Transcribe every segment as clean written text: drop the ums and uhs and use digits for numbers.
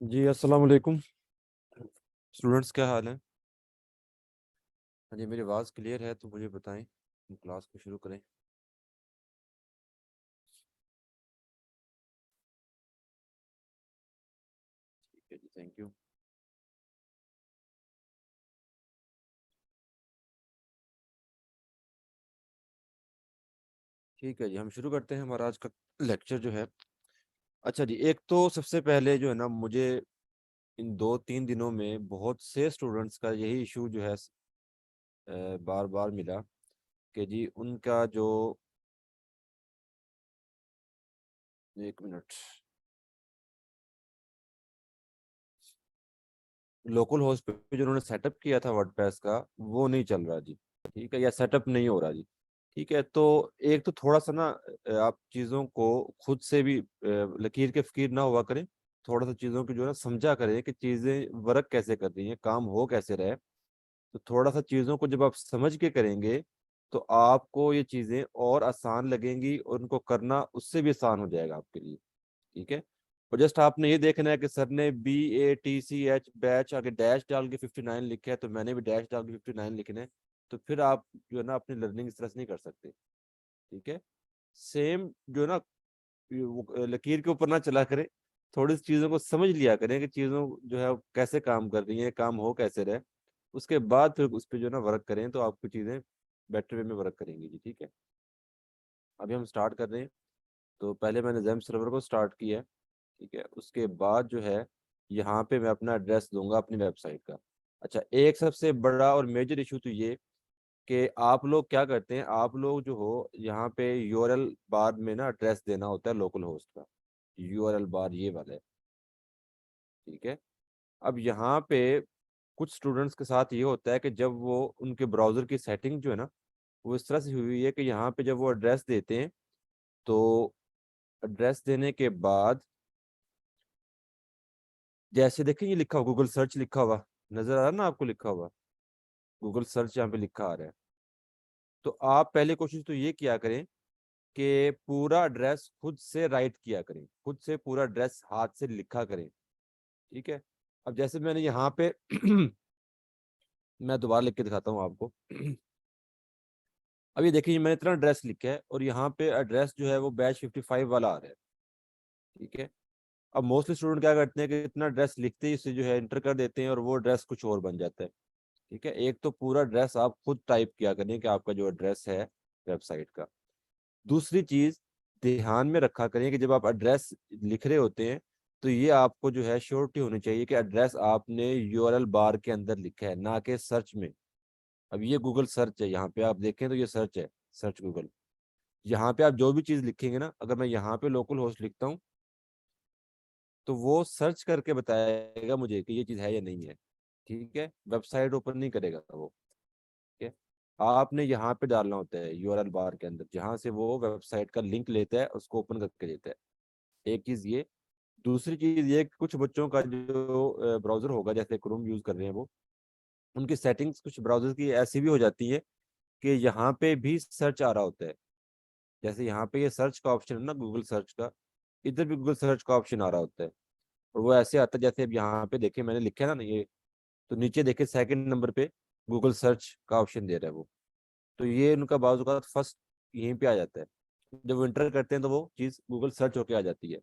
जी अस्सलाम वालेकुम। स्टूडेंट्स क्या हाल है? हाँ जी, मेरी आवाज़ क्लियर है तो मुझे बताएं, हम क्लास को शुरू करें। ठीक है जी, थैंक यू। ठीक है जी, हम शुरू करते हैं हमारा आज का लेक्चर जो है। अच्छा जी, एक तो सबसे पहले जो है ना, मुझे इन 2-3 दिनों में बहुत से स्टूडेंट्स का यही इशू जो है बार बार मिला कि जी उनका जो, एक मिनट, लोकल होस्ट पे जो उन्होंने सेटअप किया था वर्डप्रेस का, वो नहीं चल रहा जी। ठीक है, या सेटअप नहीं हो रहा जी। ठीक है, तो एक तो थोड़ा सा ना, आप चीज़ों को खुद से भी लकीर के फकीर ना हुआ करें। थोड़ा सा चीज़ों की जो है ना समझा करें कि चीज़ें वर्क कैसे कर रही हैं, काम हो कैसे रहे। तो थोड़ा सा चीज़ों को जब आप समझ के करेंगे तो आपको ये चीज़ें और आसान लगेंगी और उनको करना उससे भी आसान हो जाएगा आपके लिए। ठीक है, और जस्ट आपने ये देखना है कि सर ने BATCH बैच आगे डैश डाल के 59 लिखा है, तो मैंने भी डैश डाल के 59 लिखने हैं। तो फिर आप जो है ना अपनी लर्निंग इस तरह से नहीं कर सकते। ठीक है, सेम जो है ना, लकीर के ऊपर ना चला करें। थोड़ी सी चीज़ों को समझ लिया करें कि चीज़ों जो है वो कैसे काम कर रही हैं, काम हो कैसे रहे। उसके बाद फिर उस पर जो है ना वर्क करें तो आपको चीज़ें बेटर वे में वर्क करेंगी जी। ठीक है, अभी हम स्टार्ट कर रहे हैं। तो पहले मैंने जेम सर्वर को स्टार्ट किया है। ठीक है, उसके बाद जो है यहाँ पे मैं अपना एड्रेस दूंगा अपनी वेबसाइट का। अच्छा, एक सबसे बड़ा और मेजर इशू तो ये कि आप लोग क्या करते हैं, आप लोग जो हो यहाँ पे यूआरएल बार में ना एड्रेस देना होता है लोकल होस्ट का। यूआरएल बार ये वाला है। ठीक है, अब यहाँ पे कुछ स्टूडेंट्स के साथ ये होता है कि जब वो उनके ब्राउजर की सेटिंग जो है ना, वो इस तरह से हुई है कि यहाँ पे जब वो एड्रेस देते हैं, तो एड्रेस देने के बाद जैसे देखें ये लिखा हुआ गूगल सर्च लिखा हुआ नजर आ रहा है ना आपको, लिखा हुआ गूगल सर्च यहाँ पे लिखा आ रहा है। तो आप पहले कोशिश तो ये किया करें कि पूरा एड्रेस खुद से राइट किया करें, खुद से पूरा एड्रेस हाथ से लिखा करें। ठीक है, अब जैसे मैंने यहाँ पे मैं दोबारा लिख के दिखाता हूँ आपको। अब ये देखिए, मैंने इतना एड्रेस लिखा है और यहाँ पे एड्रेस जो है वो बैच 55 वाला आ रहा है। ठीक है, अब मोस्टली स्टूडेंट क्या करते हैं कि इतना एड्रेस लिखते ही इसे जो है इंटर कर देते हैं और वो एड्रेस कुछ और बन जाता है। ठीक है, एक तो पूरा एड्रेस आप खुद टाइप किया करें कि आपका जो एड्रेस है वेबसाइट का। दूसरी चीज, ध्यान में रखा करें कि जब आप एड्रेस लिख रहे होते हैं तो ये आपको जो है श्योरिटी होनी चाहिए कि एड्रेस आपने यूआरएल बार के अंदर लिखा है, ना कि सर्च में। अब ये गूगल सर्च है, यहाँ पे आप देखें तो ये सर्च है, सर्च गूगल। यहाँ पे आप जो भी चीज लिखेंगे ना, अगर मैं यहाँ पे लोकल होस्ट लिखता हूँ तो वो सर्च करके बताएगा मुझे कि ये चीज है या नहीं है। ठीक है, वेबसाइट ओपन नहीं करेगा वो। ठीक है, आपने यहाँ पे डालना होता है यूआरएल बार के अंदर, जहाँ से वो वेबसाइट का लिंक लेता है उसको ओपन करके देता है। एक चीज ये। दूसरी चीज ये कि कुछ बच्चों का जो ब्राउजर होगा, जैसे क्रोम यूज कर रहे हैं वो, उनकी सेटिंग्स कुछ ब्राउजर की ऐसी भी हो जाती है कि यहाँ पे भी सर्च आ रहा होता है। जैसे यहाँ पे ये सर्च का ऑप्शन है ना गूगल सर्च का, इधर भी गूगल सर्च का ऑप्शन आ रहा होता है। और वो ऐसे आता है जैसे अब यहाँ पे देखे मैंने लिखा है ना ये, तो नीचे देखे सेकंड नंबर पे गूगल सर्च का ऑप्शन दे रहा है वो। तो ये उनका बाजू का फर्स्ट यहीं पे आ जाता है। जब वो इंटर करते हैं तो वो चीज़ गूगल सर्च होके आ जाती है।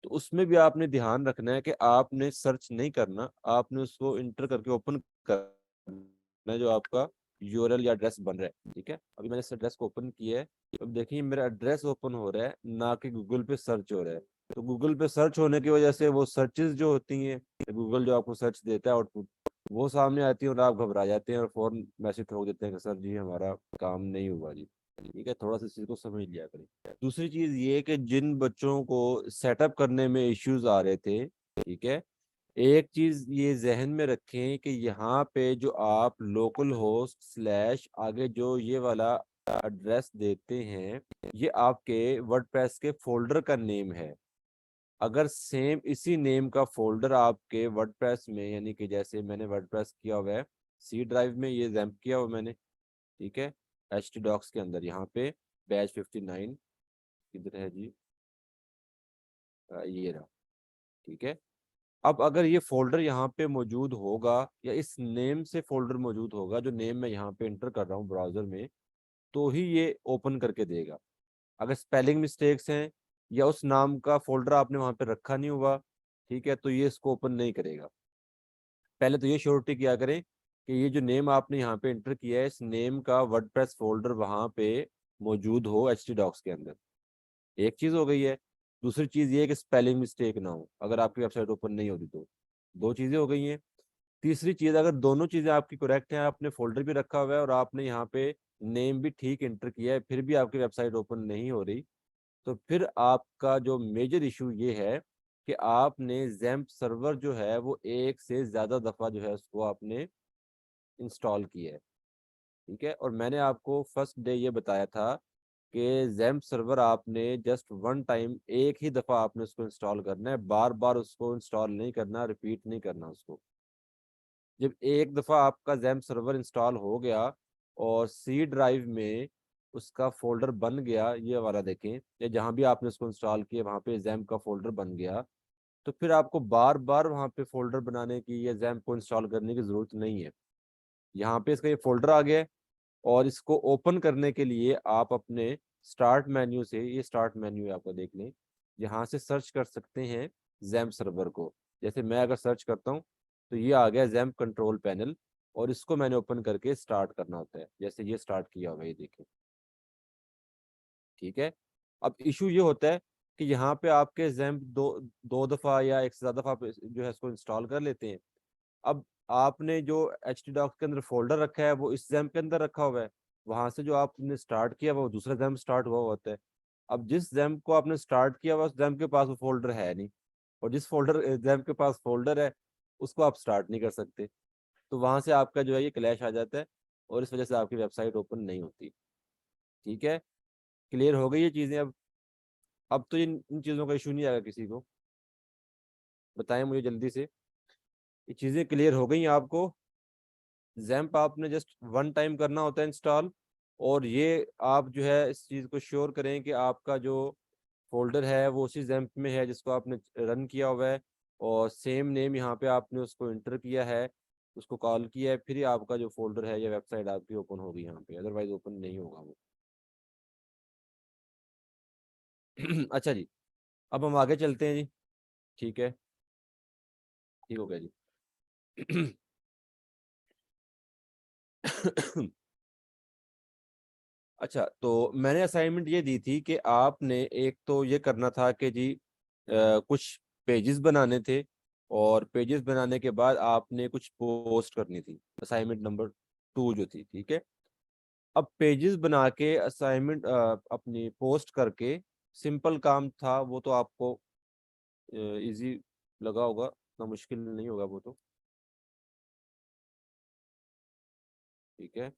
तो उसमें भी आपने ध्यान रखना है कि आपने सर्च नहीं करना, आपने उसको इंटर करके ओपन करना है जो आपका यूआरएल या एड्रेस बन रहा है। ठीक है, अभी मैंने इस एड्रेस को ओपन किया है। अब देखिए मेरा एड्रेस ओपन हो रहा है, ना कि गूगल पे सर्च हो रहा है। तो गूगल पे सर्च होने की वजह से वो सर्चेज जो होती हैं, गूगल जो आपको सर्च देता है आउटपुट, वो सामने आती है और आप घबरा जाते हैं और फौरन मैसेज ठोक देते हैं कि सर जी हमारा काम नहीं हुआ जी। ठीक है, थोड़ा सा इस चीज को समझ लिया करें। दूसरी चीज ये कि जिन बच्चों को सेटअप करने में इश्यूज आ रहे थे, ठीक है, एक चीज ये जहन में रखें कि यहाँ पे जो आप लोकल होस्ट स्लैश आगे जो ये वाला एड्रेस देते हैं, ये आपके वर्डप्रेस के फोल्डर का नेम है। अगर सेम इसी नेम का फोल्डर आपके वर्डप्रेस में, यानी कि जैसे मैंने वर्डप्रेस किया हुआ है सी ड्राइव में, ये जैम्प किया हुआ मैंने। ठीक है, एच टी डॉक्स के अंदर यहाँ पे बैच 59 किधर है जी, ये रहा। ठीक है, अब अगर ये फोल्डर यहाँ पे मौजूद होगा या इस नेम से फोल्डर मौजूद होगा, जो नेम मैं यहाँ पे इंटर कर रहा हूँ ब्राउजर में, तो ही ये ओपन करके देगा। अगर स्पेलिंग मिस्टेक्स हैं या उस नाम का फोल्डर आपने वहां पे रखा नहीं हुआ, ठीक है, तो ये इसको ओपन नहीं करेगा। पहले तो ये श्योरिटी किया करें कि ये जो नेम आपने यहाँ पे इंटर किया है, इस नेम का वर्डप्रेस फोल्डर वहां पे मौजूद हो htdocs के अंदर। एक चीज हो गई है। दूसरी चीज ये है कि स्पेलिंग मिस्टेक ना हो अगर आपकी वेबसाइट ओपन नहीं होती तो। दो चीजें हो गई हैं। तीसरी चीज, अगर दोनों चीजें आपकी करेक्ट हैं, आपने फोल्डर भी रखा हुआ है और आपने यहाँ पे नेम भी ठीक इंटर किया है, फिर भी आपकी वेबसाइट ओपन नहीं हो रही, तो फिर आपका जो मेजर इशू ये है कि आपने जैम्प सर्वर जो है वो एक से ज्यादा दफा जो है उसको आपने इंस्टॉल किया है। ठीक है, और मैंने आपको फर्स्ट डे ये बताया था कि जैम्प सर्वर आपने जस्ट वन टाइम, एक ही दफा आपने उसको इंस्टॉल करना है, बार बार उसको इंस्टॉल नहीं करना, रिपीट नहीं करना उसको। जब एक दफा आपका जैम्प सर्वर इंस्टॉल हो गया और सी ड्राइव में उसका फोल्डर बन गया, ये वाला देखें, या जहां भी आपने उसको इंस्टॉल किया वहां पे जैम्प का फोल्डर बन गया, तो फिर आपको बार बार वहां पे फोल्डर बनाने की या जैम्प को इंस्टॉल करने की जरूरत नहीं है। यहाँ पे इसका ये फोल्डर आ गया है, और इसको ओपन करने के लिए आप अपने स्टार्ट मेन्यू से, ये स्टार्ट मेन्यू है आपका, देख लें, यहाँ से सर्च कर सकते हैं जैम्प सर्वर को। जैसे मैं अगर सर्च करता हूँ तो ये आ गया जैम्प कंट्रोल पैनल, और इसको मैंने ओपन करके स्टार्ट करना होता है, जैसे ये स्टार्ट किया हुआ है, ये देखें। ठीक है। अब इशू ये होता है कि यहाँ पे आपके जैम्प दो दो दफा या एक से ज्यादा दफा जो है इसको इंस्टॉल कर लेते हैं। अब आपने जो htdocs के अंदर फोल्डर रखा है वो इस जैम्प के अंदर रखा हुआ है, वहां से जो आपने स्टार्ट किया वो दूसरा जैम्प स्टार्ट हुआ होता है। अब जिस जैम्प को आपने स्टार्ट किया हुआ उस जैम्प के पास वो फोल्डर है नहीं, और जिस फोल्डर जैम्प के पास फोल्डर है उसको आप स्टार्ट नहीं कर सकते। तो वहां से आपका जो है ये क्लैश आ जाता है, और इस वजह से आपकी वेबसाइट ओपन नहीं होती। ठीक है, क्लियर हो गई ये चीजें अब तो इन चीजों का इशू नहीं आएगा किसी को। बताएं मुझे जल्दी से, ये चीजें क्लियर हो गई आपको? जैम्प आपने जस्ट वन टाइम करना होता है इंस्टॉल, और ये आप जो है इस चीज़ को श्योर करें कि आपका जो फोल्डर है वो उसी जैम्प में है जिसको आपने रन किया हुआ है, और सेम नेम यहाँ पे आपने उसको इंटर किया है, उसको कॉल किया है, फिर ही आपका जो फोल्डर है या वेबसाइट आपकी ओपन होगी यहाँ पे, अदरवाइज ओपन नहीं होगा वो। अच्छा जी, अब हम आगे चलते हैं जी। ठीक है, ठीक हो गया जी। अच्छा, तो मैंने असाइनमेंट ये दी थी कि आपने एक तो ये करना था कि जी कुछ पेजेस बनाने थे, और पेजेस बनाने के बाद आपने कुछ पोस्ट करनी थी, असाइनमेंट नंबर 2 जो थी। ठीक है। अब पेजेस बना के असाइनमेंट अपनी पोस्ट करके, सिंपल काम था वो, तो आपको इजी लगा होगा, ना मुश्किल नहीं होगा वो तो। ठीक है।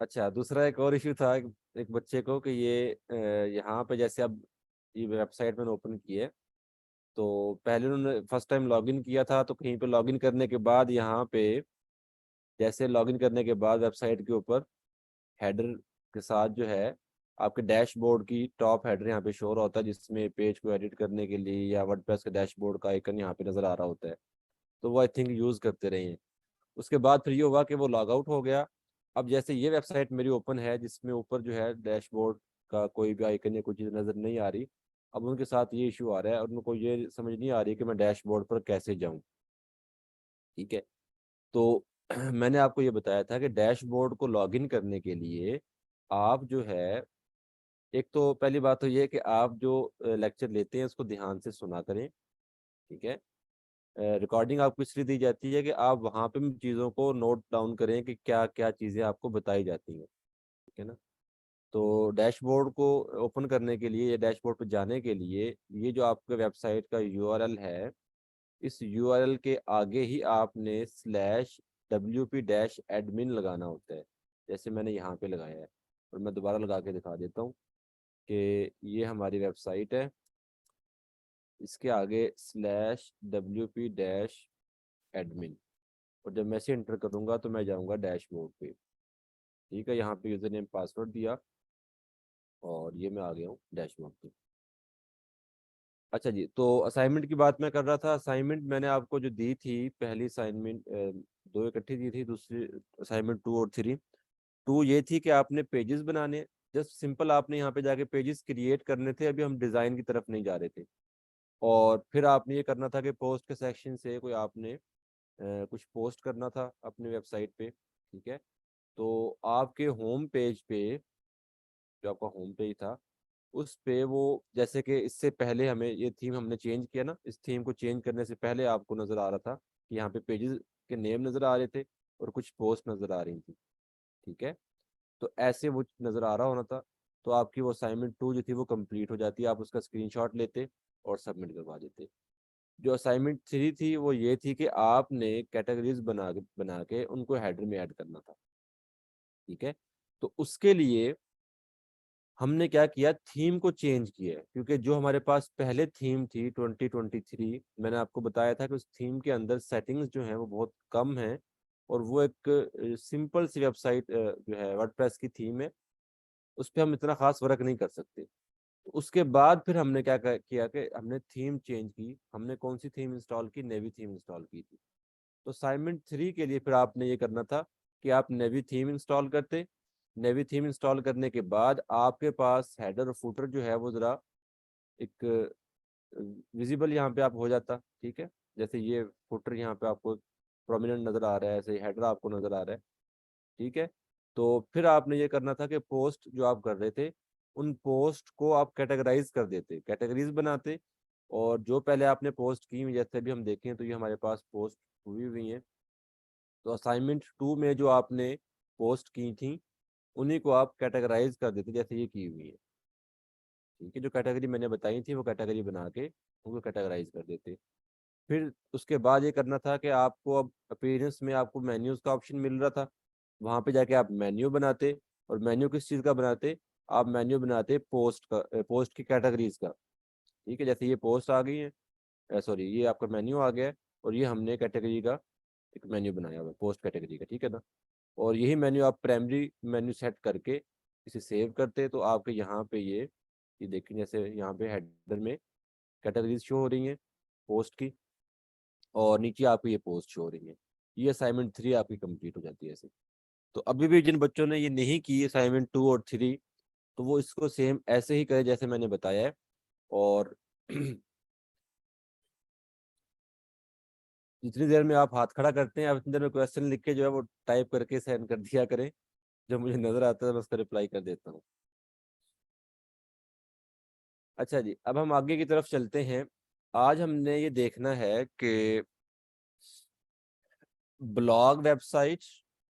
अच्छा, दूसरा एक और इशू था एक बच्चे को कि ये यहाँ पे जैसे अब ये वेबसाइट मैंने ओपन की है, तो पहले उन्होंने फर्स्ट टाइम लॉगिन किया था, तो कहीं पे लॉगिन करने के बाद यहाँ पे, जैसे लॉगिन करने के बाद वेबसाइट के ऊपर हेडर के साथ जो है आपके डैशबोर्ड की टॉप हेडर यहाँ पे शो हो रहा होता है, जिसमें पेज को एडिट करने के लिए या वर्डप्रेस के डैशबोर्ड का आइकन यहाँ पे नजर आ रहा होता है। तो वो आई थिंक यूज करते रहे हैं। उसके बाद फिर ये हुआ कि वो लॉग आउट हो गया। अब जैसे ये वेबसाइट मेरी ओपन है जिसमें ऊपर जो है डैशबोर्ड का कोई भी आइकन या कोई चीज़ नज़र नहीं आ रही, अब उनके साथ ये इशू आ रहा है और उनको ये समझ नहीं आ रही कि मैं डैशबोर्ड पर कैसे जाऊं। ठीक है। तो मैंने आपको ये बताया था कि डैशबोर्ड को लॉगिन करने के लिए आप जो है, एक तो पहली बात तो ये है कि आप जो लेक्चर लेते हैं उसको ध्यान से सुना करें। ठीक है। रिकॉर्डिंग आपको इसलिए दी जाती है कि आप वहाँ पे भी चीज़ों को नोट डाउन करें कि क्या क्या चीज़ें आपको बताई जाती हैं। ठीक है ना। तो डैशबोर्ड को ओपन करने के लिए या डैशबोर्ड पर जाने के लिए, ये जो आपके वेबसाइट का यूआरएल है, इस यूआरएल के आगे ही आपने /wp-admin लगाना होता है, जैसे मैंने यहाँ पे लगाया है। और मैं दोबारा लगा के दिखा देता हूँ कि ये हमारी वेबसाइट है, इसके आगे /wp-admin, और जब मैं इसे इंटर करूँगा तो मैं जाऊँगा डैशबोर्ड पे। ठीक है, यहाँ पे यूज़र नेम पासवर्ड दिया, और ये मैं आ गया हूँ डैशबोर्ड पे। अच्छा जी, तो असाइनमेंट की बात मैं कर रहा था। असाइनमेंट मैंने आपको जो दी थी, पहली असाइनमेंट दो इकट्ठी दी थी, दूसरी असाइनमेंट 2 और 3। टू ये थी कि आपने पेजेस बनाने, जस्ट सिंपल आपने यहाँ पे जाके पेजेस क्रिएट करने थे, अभी हम डिज़ाइन की तरफ नहीं जा रहे थे। और फिर आपने ये करना था कि पोस्ट के सेक्शन से कोई आपने कुछ पोस्ट करना था अपनी वेबसाइट पे, ठीक है। तो आपके होम पेज पे, जो आपका होम पेज था, उस पे वो, जैसे कि इससे पहले हमें ये थीम हमने चेंज किया ना, इस थीम को चेंज करने से पहले आपको नज़र आ रहा था कि यहाँ पे पेजेस के नेम नज़र आ रहे थे और कुछ पोस्ट नज़र आ रही थी, ठीक है। तो ऐसे वो नज़र आ रहा होना था। तो आपकी वो असाइनमेंट 2 जो थी वो कंप्लीट हो जाती, आप उसका स्क्रीनशॉट लेते और सबमिट करवा देते। जो असाइनमेंट 3 थी वो ये थी कि आपने कैटेगरीज बना के उनको हेडर में ऐड करना था, ठीक है। तो उसके लिए हमने क्या किया, थीम को चेंज किया है, क्योंकि जो हमारे पास पहले थीम थी 2023, मैंने आपको बताया था कि उस थीम के अंदर सेटिंग्स जो हैं वो बहुत कम हैं, और वो एक सिंपल सी वेबसाइट जो है वर्डप्रेस की थीम है, उस पर हम इतना खास वर्क नहीं कर सकते। तो उसके बाद फिर हमने किया कि हमने थीम चेंज की। हमने कौन सी थीम इंस्टॉल की, नेवी थीम इंस्टॉल की थी। तो असाइनमेंट 3 के लिए फिर आपने ये करना था कि आप नेवी थीम इंस्टॉल करते। नेवी थीम इंस्टॉल करने के बाद आपके पास हेडर और फुटर जो है वो ज़रा एक विजिबल यहाँ पे आप हो जाता, ठीक है। जैसे ये फुटर यहाँ पे आपको प्रोमिनेंट नज़र आ रहा है, ऐसे हेडर आपको नज़र आ रहा है, ठीक है। तो फिर आपने ये करना था कि पोस्ट जो आप कर रहे थे, उन पोस्ट को आप कैटेगराइज कर देते, कैटेगरीज बनाते। और जो पहले आपने पोस्ट की, जैसे भी हम देखें तो ये हमारे पास पोस्ट हुई हुई हैं। तो असाइनमेंट 2 में जो आपने पोस्ट की थी, उन्हीं को आप कैटेगराइज कर देते, जैसे ये की हुई है, ठीक है। जो कैटेगरी मैंने बताई थी वो कैटेगरी बना के उनको कैटेगराइज कर देते। फिर उसके बाद ये करना था कि आपको अब अपीयरेंस में आपको मेन्यूज का ऑप्शन मिल रहा था, वहाँ पे जाके आप मेन्यू बनाते। और मेन्यू किस चीज़ का बनाते, आप मेन्यू बनाते पोस्ट का, पोस्ट की कैटेगरीज का, ठीक है। जैसे ये पोस्ट आ गई है, सॉरी ये आपका मेन्यू आ गया है, और ये हमने कैटेगरी का एक मेन्यू बनाया हुआ है पोस्ट कैटेगरी का, ठीक है ना। और यही मेन्यू आप प्राइमरी मेन्यू सेट करके इसे सेव करते, तो आपके यहाँ पे ये देखिए, जैसे यहाँ पे हेडर में कैटेगरीज शो हो रही हैं पोस्ट की, और नीचे आपको ये पोस्ट शो हो रही है। ये असाइनमेंट 3 आपकी कंप्लीट हो जाती है ऐसे। तो अभी भी जिन बच्चों ने ये नहीं की असाइनमेंट 2 और 3, तो वो इसको सेम ऐसे ही करे जैसे मैंने बताया है। और जितनी देर में आप हाथ खड़ा करते हैं, आप इतनी देर में क्वेश्चन लिख के जो है वो टाइप करके सेंड कर दिया करें। जब मुझे नजर आता है मैं उसका रिप्लाई कर देता हूँ। अच्छा जी, अब हम आगे की तरफ चलते हैं। आज हमने ये देखना है कि ब्लॉग वेबसाइट,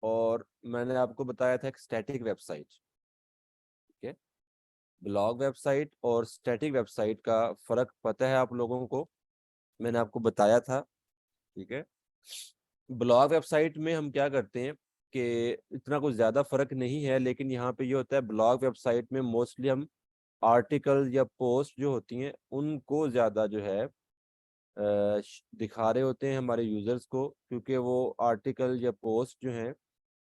और मैंने आपको बताया था एक स्टैटिक वेबसाइट, ठीक है। ब्लॉग वेबसाइट और स्टैटिक वेबसाइट का फर्क पता है आप लोगों को, मैंने आपको बताया था, ठीक है। ब्लॉग वेबसाइट में हम क्या करते हैं कि इतना कुछ ज़्यादा फर्क नहीं है, लेकिन यहाँ पे ये होता है, ब्लॉग वेबसाइट में मोस्टली हम आर्टिकल या पोस्ट जो होती हैं उनको ज़्यादा जो है दिखा रहे होते हैं हमारे यूज़र्स को, क्योंकि वो आर्टिकल या पोस्ट जो हैं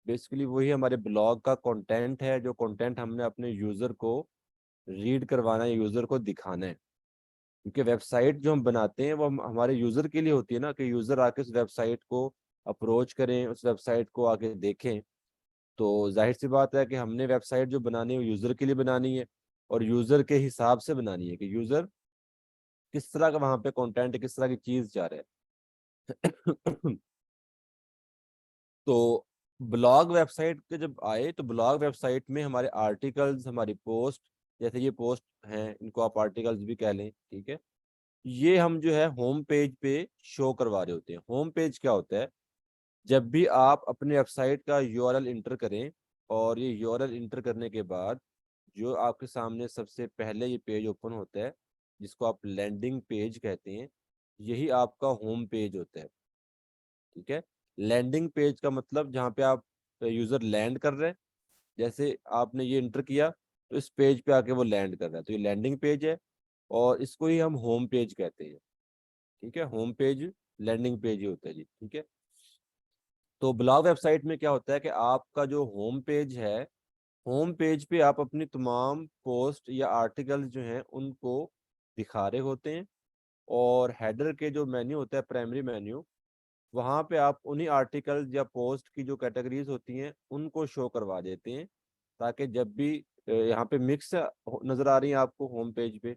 बेसिकली वही हमारे ब्लॉग का कंटेंट है, जो कंटेंट हमने अपने यूज़र को रीड करवाना है, यूज़र को दिखाना है। क्योंकि वेबसाइट जो हम बनाते हैं वो हमारे यूज़र के लिए होती है ना, कि यूज़र आके उस वेबसाइट को अप्रोच करें, उस वेबसाइट को आके देखें। तो जाहिर सी बात है कि हमने वेबसाइट जो बनानी है वो यूज़र के लिए बनानी है, और यूज़र के हिसाब से बनानी है कि यूज़र किस तरह का वहाँ पे कंटेंट, किस तरह की चीज़ चाह रहा है। तो ब्लॉग वेबसाइट के जब आए, तो ब्लॉग वेबसाइट में हमारे आर्टिकल्स, हमारी पोस्ट, जैसे ये पोस्ट हैं इनको आप आर्टिकल्स भी कह लें, ठीक है। ये हम जो है होम पेज पे शो करवा रहे होते हैं। होम पेज क्या होता है, जब भी आप अपने वेबसाइट का यूआरएल इंटर करें, और ये यूआरएल इंटर करने के बाद जो आपके सामने सबसे पहले ये पेज ओपन होता है, जिसको आप लैंडिंग पेज कहते हैं, यही आपका होम पेज होता है, ठीक है। लैंडिंग पेज का मतलब जहाँ पे आप यूजर लैंड कर रहे हैं, जैसे आपने ये इंटर किया तो इस पेज पे आके वो लैंड कर रहा है, तो ये लैंडिंग पेज है, और इसको ही हम होम पेज कहते हैं, ठीक है। होम पेज लैंडिंग पेज ही होता है जी, ठीक है। तो ब्लॉग वेबसाइट में क्या होता है कि आपका जो होम पेज है, होम पेज पे आप अपनी तमाम पोस्ट या आर्टिकल्स जो हैं उनको दिखा रहे होते हैं, और हेडर के जो मेन्यू होता है, प्राइमरी मेन्यू, वहाँ पे आप उन्हीं आर्टिकल या पोस्ट की जो कैटेगरीज होती हैं उनको शो करवा देते हैं, ताकि जब भी यहाँ पे मिक्स नज़र आ रही है आपको होम पेज पे,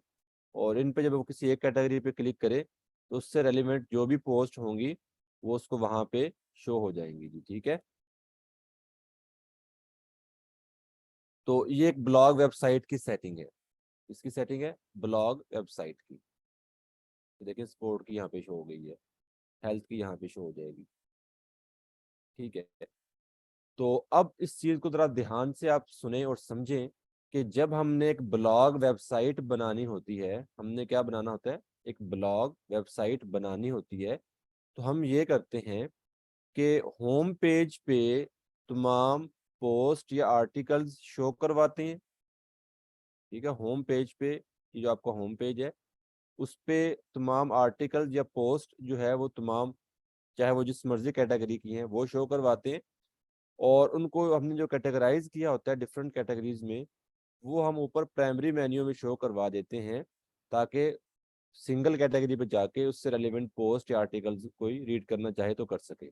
और इन पे जब वो किसी एक कैटेगरी पे क्लिक करे तो उससे रेलिवेंट जो भी पोस्ट होंगी वो उसको वहाँ पे शो हो जाएंगी जी। ठीक है, तो ये एक ब्लॉग वेबसाइट की सेटिंग है। इसकी सेटिंग है ब्लॉग वेबसाइट की। तो देखिए स्पोर्ट की यहाँ पे शो हो गई है, हेल्थ की यहाँ पे शो हो जाएगी। ठीक है, तो अब इस चीज को जरा ध्यान से आप सुने और समझें कि जब हमने एक ब्लॉग वेबसाइट बनानी होती है, हमने क्या बनाना होता है, एक ब्लॉग वेबसाइट बनानी होती है, तो हम ये करते हैं कि होम पेज पे तमाम पोस्ट या आर्टिकल्स शो करवाते हैं। ठीक है, होम पेज पे, ये जो आपका होम पेज है उस पे तमाम आर्टिकल या पोस्ट जो है वो तमाम, चाहे वो जिस मर्जी कैटेगरी की हैं, वो शो करवाते हैं। और उनको हमने जो कैटेगराइज किया होता है डिफरेंट कैटेगरीज में, वो हम ऊपर प्राइमरी मेन्यू में शो करवा देते हैं, ताकि सिंगल कैटेगरी पे जाके उससे रेलिवेंट पोस्ट या आर्टिकल्स कोई रीड करना चाहे तो कर सके।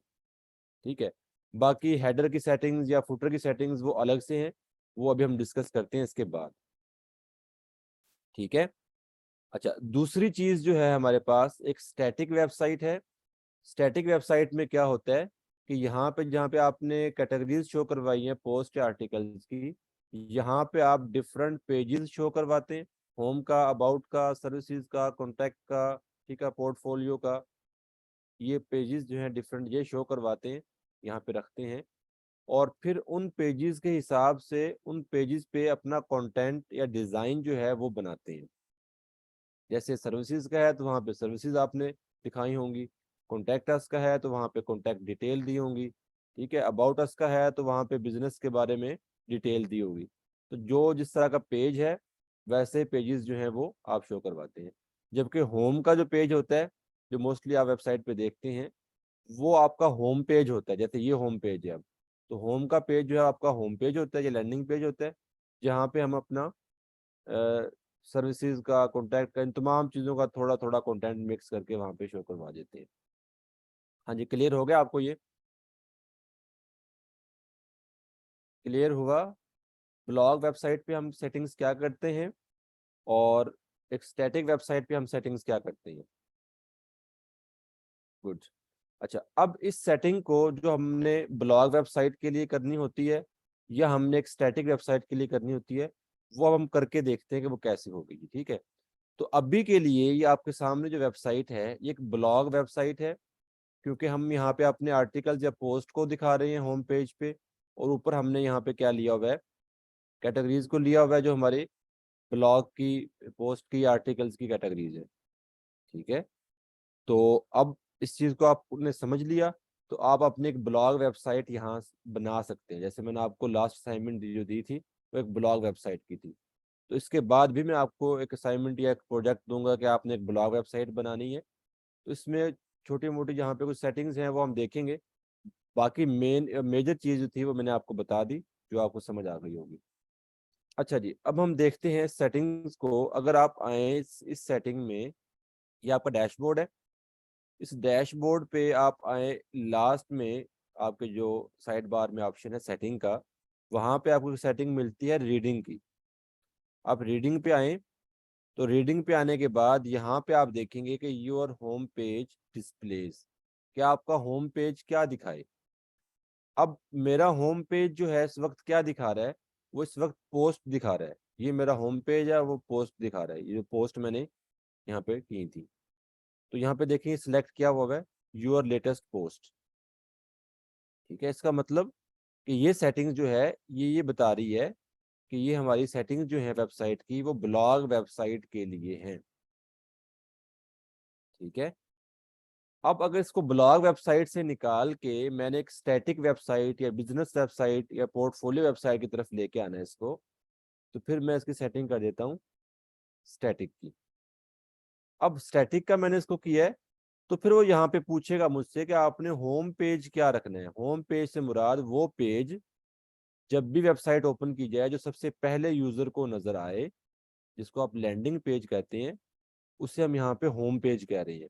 ठीक है, बाकी हेडर की सेटिंग्स या फुटर की सेटिंग्स वो अलग से हैं, वो अभी हम डिस्कस करते हैं इसके बाद। ठीक है, अच्छा, दूसरी चीज जो है हमारे पास एक स्टैटिक वेबसाइट है। स्टैटिक वेबसाइट में क्या होता है कि यहाँ पे जहाँ पे आपने कैटेगरीज शो करवाई हैं पोस्ट या आर्टिकल्स की, यहाँ पे आप डिफरेंट पेजेस शो करवाते हैं, होम का, अबाउट का, सर्विसेज का, कॉन्टैक्ट का, ठीक है, पोर्टफोलियो का, ये पेजेस जो हैं डिफरेंट ये शो करवाते हैं, यहाँ पे रखते हैं। और फिर उन पेजेस के हिसाब से उन पेजेस पे अपना कंटेंट या डिज़ाइन जो है वो बनाते हैं। जैसे सर्विसेज का है तो वहाँ पे सर्विसेज आपने दिखाई होंगी, कॉन्टैक्ट अस का है तो वहाँ पे कॉन्टैक्ट डिटेल दी होंगी, ठीक है, अबाउट अस का है तो वहाँ पे बिजनेस के बारे में डिटेल दी होगी। तो जो जिस तरह का पेज है वैसे पेजेस जो हैं वो आप शो करवाते हैं। जबकि होम का जो पेज होता है, जो मोस्टली आप वेबसाइट पे देखते हैं, वो आपका होम पेज होता है। जैसे ये होम पेज है, अब तो होम का पेज जो है आपका होम पेज होता है, ये लैंडिंग पेज होता है, जहाँ पे हम अपना सर्विसेज का, कॉन्टैक्ट का, इन तमाम चीज़ों का थोड़ा थोड़ा कंटेंट मिक्स करके वहाँ पे शो करवा देते हैं। हाँ जी, क्लियर हो गया आपको? ये क्लियर हुआ ब्लॉग वेबसाइट पे हम सेटिंग्स क्या करते हैं, और एक स्टैटिक वेबसाइट पे हम सेटिंग्स क्या करते हैं। गुड। अच्छा, अब इस सेटिंग को जो हमने ब्लॉग वेबसाइट के लिए करनी होती है या हमने एक स्टैटिक वेबसाइट के लिए करनी होती है, वो अब हम करके देखते हैं कि वो कैसे होगी। ठीक है, तो अभी के लिए ये आपके सामने जो वेबसाइट है ये एक ब्लॉग वेबसाइट है, क्योंकि हम यहाँ पे अपने आर्टिकल्स या पोस्ट को दिखा रहे हैं होम पेज पे, और ऊपर हमने यहाँ पे क्या लिया हुआ है, कैटेगरीज को लिया हुआ है जो हमारे ब्लॉग की, पोस्ट की, आर्टिकल्स की कैटेगरीज है। ठीक है, तो अब इस चीज़ को आपने समझ लिया, तो आप अपनी एक ब्लॉग वेबसाइट यहाँ बना सकते हैं। जैसे मैंने आपको लास्ट असाइनमेंट जो दी थी वो एक ब्लॉग वेबसाइट की थी, तो इसके बाद भी मैं आपको एक असाइनमेंट या एक प्रोजेक्ट दूंगा कि आपने एक ब्लॉग वेबसाइट बनानी है। तो इसमें छोटी मोटी जहाँ पे कुछ सेटिंग्स हैं वो हम देखेंगे, बाकी मेजर चीज जो थी वो मैंने आपको बता दी, जो आपको समझ आ गई होगी। अच्छा जी, अब हम देखते हैं सेटिंग्स को। अगर आप आए इस सेटिंग में, ये आपका डैशबोर्ड है, इस डैशबोर्ड पे आप आए, लास्ट में आपके जो साइड बार में ऑप्शन है सेटिंग का, वहाँ पे आपको सेटिंग मिलती है रीडिंग की। आप रीडिंग पे आए, तो रीडिंग पे आने के बाद यहाँ पे आप देखेंगे कि योर होम पेज डिस्प्लेस, क्या आपका होम पेज क्या दिखाए। अब मेरा होम पेज जो है इस वक्त क्या दिखा रहा है, वो इस वक्त पोस्ट दिखा रहा है। ये मेरा होम पेज है, वो पोस्ट दिखा रहा है, ये जो पोस्ट मैंने यहाँ पे की थी। तो यहाँ पे देखिए सिलेक्ट किया हुआ है योर लेटेस्ट पोस्ट। ठीक है, इसका मतलब कि ये सेटिंग जो है ये बता रही है कि ये हमारी सेटिंग जो है वेबसाइट की वो ब्लॉग वेबसाइट के लिए है। ठीक है, अब अगर इसको ब्लॉग वेबसाइट से निकाल के मैंने एक स्टैटिक वेबसाइट या बिजनेस वेबसाइट या पोर्टफोलियो वेबसाइट की तरफ लेके आना है इसको, तो फिर मैं इसकी सेटिंग कर देता हूँ स्टैटिक की। अब स्टैटिक का मैंने इसको किया है, तो फिर वो यहाँ पे पूछेगा मुझसे कि आपने होम पेज क्या रखना है। होम पेज से मुराद वो पेज जब भी वेबसाइट ओपन की जाए जो सबसे पहले यूजर को नजर आए, जिसको आप लैंडिंग पेज कहते हैं, उसे हम यहाँ पे होम पेज कह रहे हैं।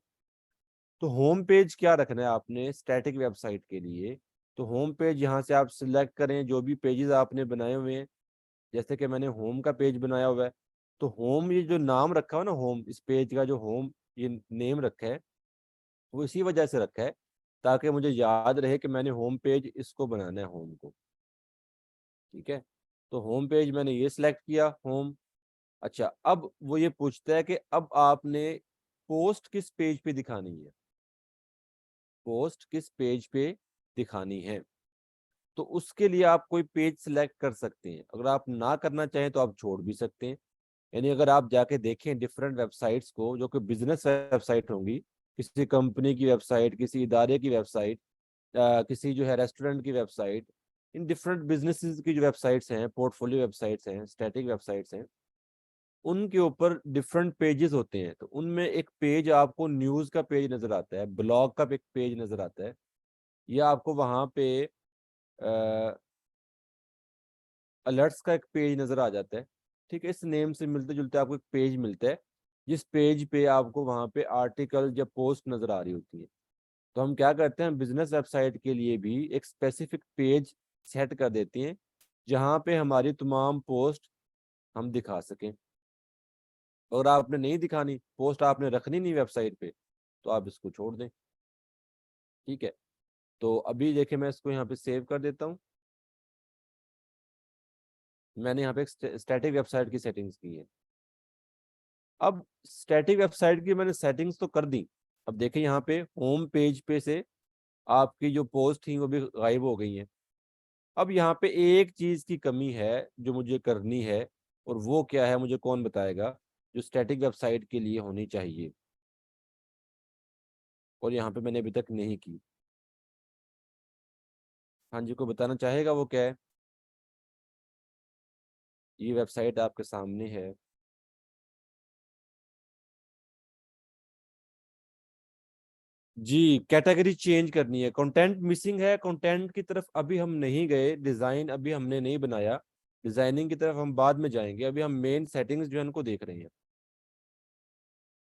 तो होम पेज क्या रखना है आपने स्टैटिक वेबसाइट के लिए? तो होम पेज यहाँ से आप सिलेक्ट करें जो भी पेजेस आपने बनाए हुए हैं। जैसे कि मैंने होम का पेज बनाया हुआ है, तो होम ये जो नाम रखा हुआ ना, होम, इस पेज का जो होम ये नेम रखा है वो इसी वजह से रखा है ताकि मुझे याद रहे कि मैंने होम पेज इसको बनाना है, होम को। ठीक है, तो होम पेज मैंने ये सिलेक्ट किया, होम। अच्छा, अब वो ये पूछता है कि अब आपने पोस्ट किस पेज पे दिखानी है, पोस्ट किस पेज पे दिखानी है। तो उसके लिए आप कोई पेज सिलेक्ट कर सकते हैं, अगर आप ना करना चाहें तो आप छोड़ भी सकते हैं। यानी अगर आप जाके देखें डिफरेंट वेबसाइट्स को जो कि बिजनेस वेबसाइट होंगी, किसी कंपनी की वेबसाइट, किसी इदारे की वेबसाइट, किसी जो है रेस्टोरेंट की वेबसाइट, इन डिफरेंट बिजनेसेस की जो वेबसाइट्स हैं, पोर्टफोलियो वेबसाइट्स हैं, स्टैटिक वेबसाइट्स हैं, उनके ऊपर डिफरेंट पेजेस होते हैं। तो उनमें एक पेज आपको न्यूज़ का पेज नजर आता है, ब्लॉग का एक पेज नजर आता है, या आपको वहाँ पे अलर्ट्स का एक पेज नजर आ जाता है। ठीक है, इस नेम से मिलते जुलते आपको एक पेज मिलता है, जिस पेज पे आपको वहाँ पे आर्टिकल या पोस्ट नजर आ रही होती है। तो हम क्या करते हैं, बिजनेस वेबसाइट के लिए भी एक स्पेसिफिक पेज सेट कर देते हैं जहाँ पे हमारी तमाम पोस्ट हम दिखा सकें। अगर आपने नहीं दिखानी पोस्ट, आपने रखनी नहीं वेबसाइट पे, तो आप इसको छोड़ दें। ठीक है, तो अभी देखिए मैं इसको यहाँ पे सेव कर देता हूँ। मैंने यहाँ पे एक स्टैटिक वेबसाइट की सेटिंग्स की है। अब स्टैटिक वेबसाइट की मैंने सेटिंग्स तो कर दी। अब देखिए यहाँ पे होम पेज पे से आपकी जो पोस्ट थी वो भी गायब हो गई हैं। अब यहाँ पे एक चीज की कमी है जो मुझे करनी है, और वो क्या है मुझे कौन बताएगा, जो स्टैटिक वेबसाइट के लिए होनी चाहिए, और यहाँ पे मैंने अभी तक नहीं की। हाँ जी, को बताना चाहेगा वो क्या है? ये वेबसाइट आपके सामने है। जी, कैटेगरी चेंज करनी है, कंटेंट मिसिंग है, कंटेंट की तरफ अभी हम नहीं गए, डिजाइन अभी हमने नहीं बनाया, डिजाइनिंग की तरफ हम बाद में जाएंगे, अभी हम मेन सेटिंग्स जो है उनको देख रहे हैं।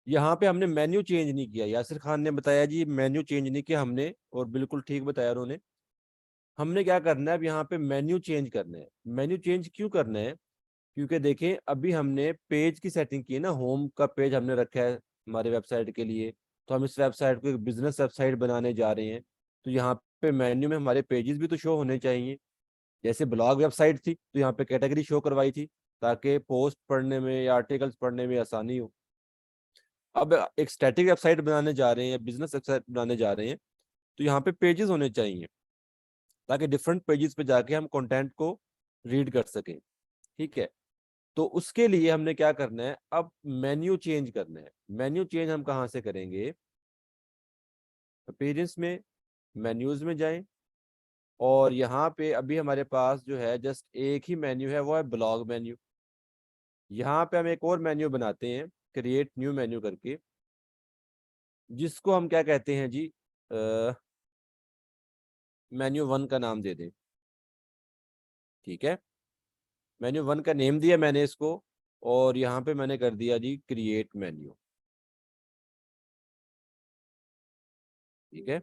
यहाँ पे हमने मेन्यू चेंज नहीं किया, यासिर खान ने बताया जी मेन्यू चेंज नहीं किया हमने, और बिल्कुल ठीक बताया उन्होंने। हमने क्या करना है, अब यहाँ पे मेन्यू चेंज करना है। मेन्यू चेंज क्यों करना है? क्योंकि देखें अभी हमने पेज की सेटिंग की है ना, होम का पेज हमने रखा है हमारे वेबसाइट के लिए, तो हम इस वेबसाइट को एक बिजनेस वेबसाइट बनाने जा रहे हैं। तो यहाँ पे मेन्यू में हमारे पेजेस भी तो शो होने चाहिए। जैसे ब्लॉग वेबसाइट थी तो यहाँ पे कैटेगरी शो करवाई थी ताकि पोस्ट पढ़ने में या आर्टिकल्स पढ़ने में आसानी हो। अब एक स्टैटिक वेबसाइट बनाने जा रहे हैं, बिजनेस वेबसाइट बनाने जा रहे हैं, तो यहाँ पे पेजेस होने चाहिए ताकि डिफरेंट पेजेस पे जाके हम कंटेंट को रीड कर सकें। ठीक है, तो उसके लिए हमने क्या करना है, अब मेन्यू चेंज करना है। मेन्यू चेंज हम कहाँ से करेंगे? अपीयरेंस में, मेन्यूज में जाएं, और यहाँ पे अभी हमारे पास जो है जस्ट एक ही मेन्यू है, वो है ब्लॉग मेन्यू। यहाँ पे हम एक और मेन्यू बनाते हैं, क्रिएट न्यू मेन्यू करके, जिसको हम क्या कहते हैं जी, मेन्यू वन का नाम दे दें। ठीक है, मेन्यू वन का नेम दिया मैंने इसको, और यहाँ पे मैंने कर दिया जी क्रिएट मेन्यू। ठीक है,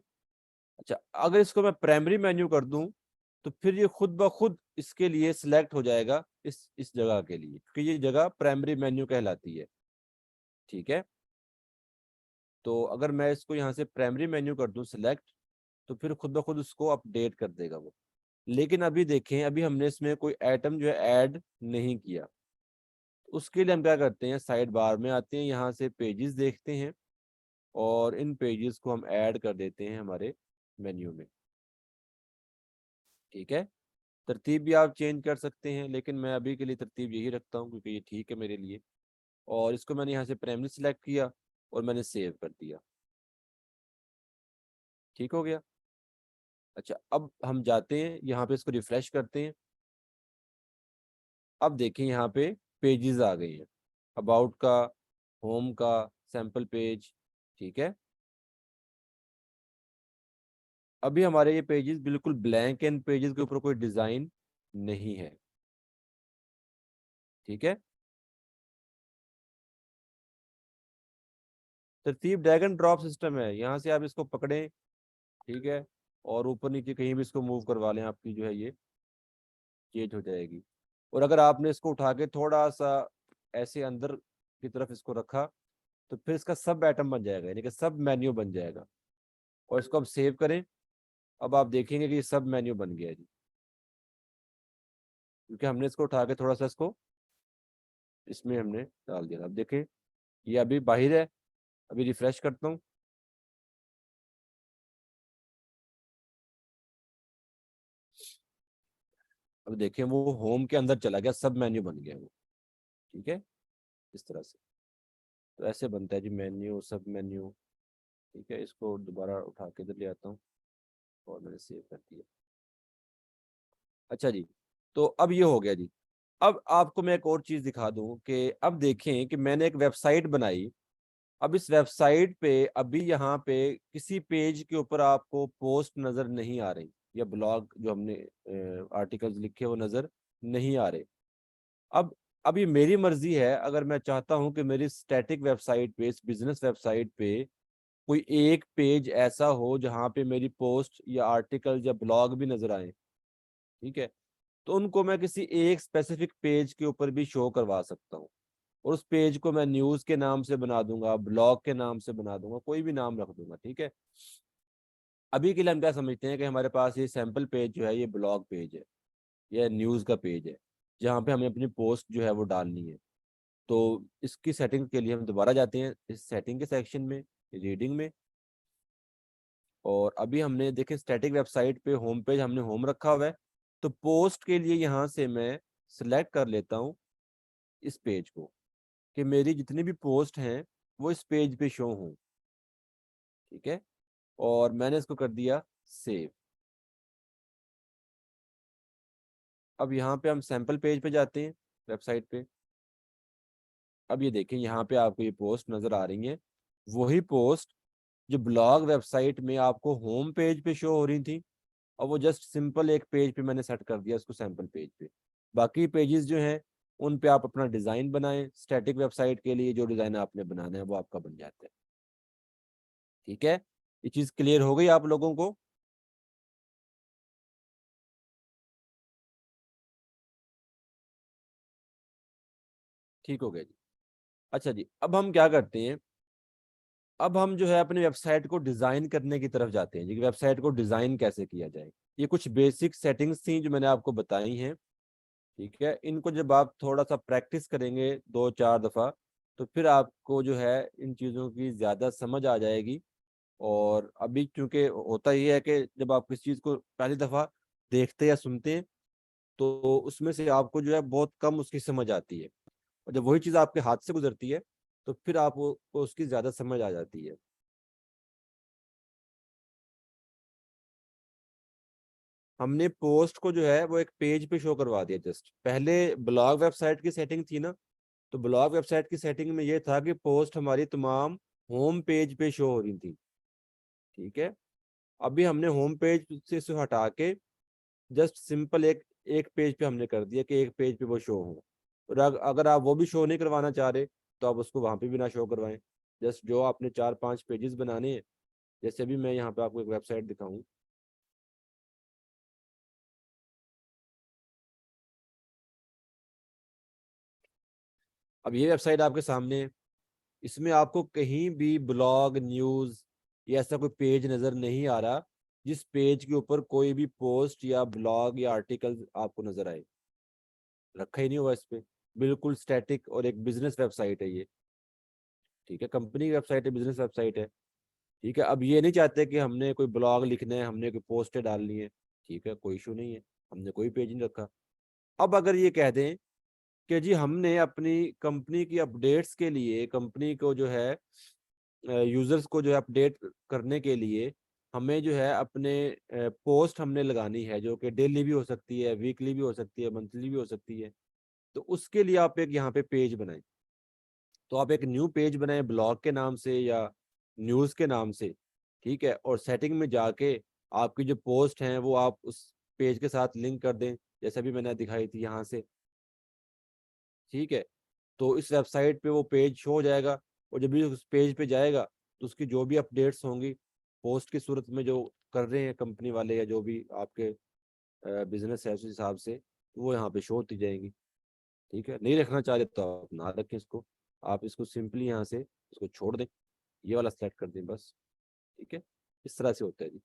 अच्छा, अगर इसको मैं प्राइमरी मेन्यू कर दूं तो फिर ये खुद ब खुद इसके लिए सिलेक्ट हो जाएगा, इस जगह के लिए, क्योंकि ये जगह प्राइमरी मेन्यू कहलाती है। ठीक है, तो अगर मैं इसको यहाँ से प्राइमरी मेन्यू कर दूं सिलेक्ट, तो फिर खुद ब खुद उसको अपडेट कर देगा वो। लेकिन अभी देखें, अभी हमने इसमें कोई आइटम जो है ऐड नहीं किया। उसके लिए हम क्या करते हैं, साइड बार में आते हैं, यहाँ से पेजेस देखते हैं, और इन पेजेस को हम ऐड कर देते हैं हमारे मेन्यू में। ठीक है, तरतीब भी आप चेंज कर सकते हैं, लेकिन मैं अभी के लिए तरतीब यही रखता हूँ क्योंकि ये ठीक है मेरे लिए। और इसको मैंने यहाँ से प्राइमरी सिलेक्ट किया और मैंने सेव कर दिया। ठीक हो गया। अच्छा, अब हम जाते हैं यहाँ पे, इसको रिफ्रेश करते हैं। अब देखें यहाँ पे पेजेस आ गए हैं, अबाउट का, होम का, सैम्पल पेज। ठीक है, अभी हमारे ये पेजेस बिल्कुल ब्लैंक, एंड पेजेस के ऊपर कोई डिजाइन नहीं है। ठीक है, तरतीब ड्रैग एंड ड्रॉप सिस्टम है, यहाँ से आप इसको पकड़ें, ठीक है, और ऊपर नीचे कहीं भी इसको मूव करवा लें, आपकी जो है ये चेंज हो जाएगी। और अगर आपने इसको उठा के थोड़ा सा ऐसे अंदर की तरफ इसको रखा, तो फिर इसका सब आइटम बन जाएगा, यानी कि सब मेन्यू बन जाएगा। और इसको अब सेव करें। अब आप देखेंगे कि ये सब मेन्यू बन गया है जी, क्योंकि हमने इसको उठा के थोड़ा सा इसको इसमें हमने डाल दिया। अब देखें ये अभी बाहर है। अभी रिफ्रेश करता हूँ। अब देखें वो होम के अंदर चला गया, सब मेन्यू बन गया वो। ठीक है, इस तरह से तो ऐसे बनता है जी मेन्यू, सब मेन्यू। ठीक है, इसको दोबारा उठा के इधर ले आता हूँ और मैंने सेव कर दिया। अच्छा जी, तो अब ये हो गया जी। अब आपको मैं एक और चीज दिखा दूं कि अब देखें कि मैंने एक वेबसाइट बनाई। अब इस वेबसाइट पे अभी यहाँ पे किसी पेज के ऊपर आपको पोस्ट नजर नहीं आ रही, या ब्लॉग जो हमने आर्टिकल्स लिखे वो नजर नहीं आ रहे। अब अब ये मेरी मर्जी है, अगर मैं चाहता हूं कि मेरी स्टैटिक वेबसाइट पे, इस बिजनेस वेबसाइट पे कोई एक पेज ऐसा हो जहाँ पे मेरी पोस्ट या आर्टिकल या ब्लॉग भी नजर आए, ठीक है, तो उनको मैं किसी एक स्पेसिफिक पेज के ऊपर भी शो करवा सकता हूँ। और उस पेज को मैं न्यूज के नाम से बना दूंगा, ब्लॉग के नाम से बना दूंगा, कोई भी नाम रख दूंगा। ठीक है, अभी के लिए हम क्या समझते हैं कि हमारे पास ये सैंपल पेज जो है ये ब्लॉग पेज है, या न्यूज का पेज है, जहाँ पे हमें अपनी पोस्ट जो है वो डालनी है। तो इसकी सेटिंग के लिए हम दोबारा जाते हैं इस सेटिंग के सेक्शन में, रीडिंग में। और अभी हमने देखे स्टैटिक वेबसाइट पे होम पेज हमने होम रखा हुआ है। तो पोस्ट के लिए यहाँ से मैं सिलेक्ट कर लेता हूँ इस पेज को, कि मेरी जितनी भी पोस्ट हैं वो इस पेज पे शो हों। ठीक है, और मैंने इसको कर दिया सेव। अब यहाँ पे हम सैंपल पेज पे जाते हैं, वेबसाइट पे। अब ये देखें यहाँ पे आपको ये पोस्ट नजर आ रही है, वही पोस्ट जो ब्लॉग वेबसाइट में आपको होम पेज पे शो हो रही थी। और वो जस्ट सिंपल एक पेज पे मैंने सेट कर दिया उसको, सैंपल पेज पे। बाकी पेजेस जो हैं उन पे आप अपना डिजाइन बनाएं, स्टैटिक वेबसाइट के लिए जो डिजाइन आपने बनाना है वो आपका बन जाता है। ठीक है, ये चीज क्लियर हो गई आप लोगों को? ठीक हो गया जी। अच्छा जी, अब हम क्या करते हैं, अब हम जो है अपनी वेबसाइट को डिजाइन करने की तरफ जाते हैं जी, वेबसाइट को डिजाइन कैसे किया जाए। ये कुछ बेसिक सेटिंग्स थी जो मैंने आपको बताई हैं। ठीक है, इनको जब आप थोड़ा सा प्रैक्टिस करेंगे 2-4 दफा, तो फिर आपको जो है इन चीज़ों की ज़्यादा समझ आ जाएगी। और अभी क्योंकि होता ये है कि जब आप किसी चीज़ को पहली दफ़ा देखते या सुनते हैं, तो उसमें से आपको जो है बहुत कम उसकी समझ आती है। और जब वही चीज़ आपके हाथ से गुजरती है, तो फिर आपको उसकी ज़्यादा समझ आ जाती है। हमने पोस्ट को जो है वो एक पेज पे शो करवा दिया। जस्ट पहले ब्लॉग वेबसाइट की सेटिंग थी ना, तो ब्लॉग वेबसाइट की सेटिंग में ये था कि पोस्ट हमारी तमाम होम पेज पे शो हो रही थी। ठीक है, अभी हमने होम पेज से इसे हटा के जस्ट सिंपल एक एक पेज पे हमने कर दिया कि एक पेज पे वो शो हो। और अगर आप वो भी शो नहीं करवाना चाह रहे, तो आप उसको वहां पे भी ना शो करवाएं। जस्ट जो आपने 4-5 पेजेस बनाने हैं, जैसे अभी मैं यहाँ पे आपको एक वेबसाइट दिखाऊं। अब ये वेबसाइट आपके सामने है। इसमें आपको कहीं भी ब्लॉग, न्यूज या ऐसा कोई पेज नजर नहीं आ रहा जिस पेज के ऊपर कोई भी पोस्ट या ब्लॉग या आर्टिकल आपको नजर आए। रखा ही नहीं हुआ इस पे। बिल्कुल स्टैटिक, और एक बिजनेस वेबसाइट है ये। ठीक है, कंपनी की वेबसाइट है, बिजनेस वेबसाइट है। ठीक है, अब ये नहीं चाहते कि हमने कोई ब्लॉग लिखना है, हमने कोई पोस्टें डालनी है। ठीक है, कोई इशू नहीं है, हमने कोई पेज नहीं रखा। अब अगर ये कह दें कि जी हमने अपनी कंपनी की अपडेट्स के लिए, कंपनी को जो है यूजर्स को जो है अपडेट करने के लिए, हमें जो है अपने पोस्ट हमने लगानी है, जो कि डेली भी हो सकती है, वीकली भी हो सकती है, मंथली भी हो सकती है। तो उसके लिए आप एक यहाँ पे पेज बनाएं। तो आप एक न्यू पेज बनाएं ब्लॉग के नाम से या न्यूज़ के नाम से। ठीक है, और सेटिंग में जाके आपकी जो पोस्ट हैं वो आप उस पेज के साथ लिंक कर दें, जैसे भी मैंने दिखाई थी यहाँ से। ठीक है, तो इस वेबसाइट पे वो पेज शो हो जाएगा। और जब भी उस पेज पे जाएगा तो उसकी जो भी अपडेट्स होंगी पोस्ट की सूरत में जो कर रहे हैं कंपनी वाले या जो भी आपके बिजनेस है उस हिसाब से, वो यहाँ पे शो होती जाएंगी। ठीक है, नहीं रखना चाहते तो आप ना रखें इसको, आप इसको सिंपली यहाँ से इसको छोड़ दें, ये वाला सेलेक्ट कर दें बस। ठीक है, इस तरह से होता है जी।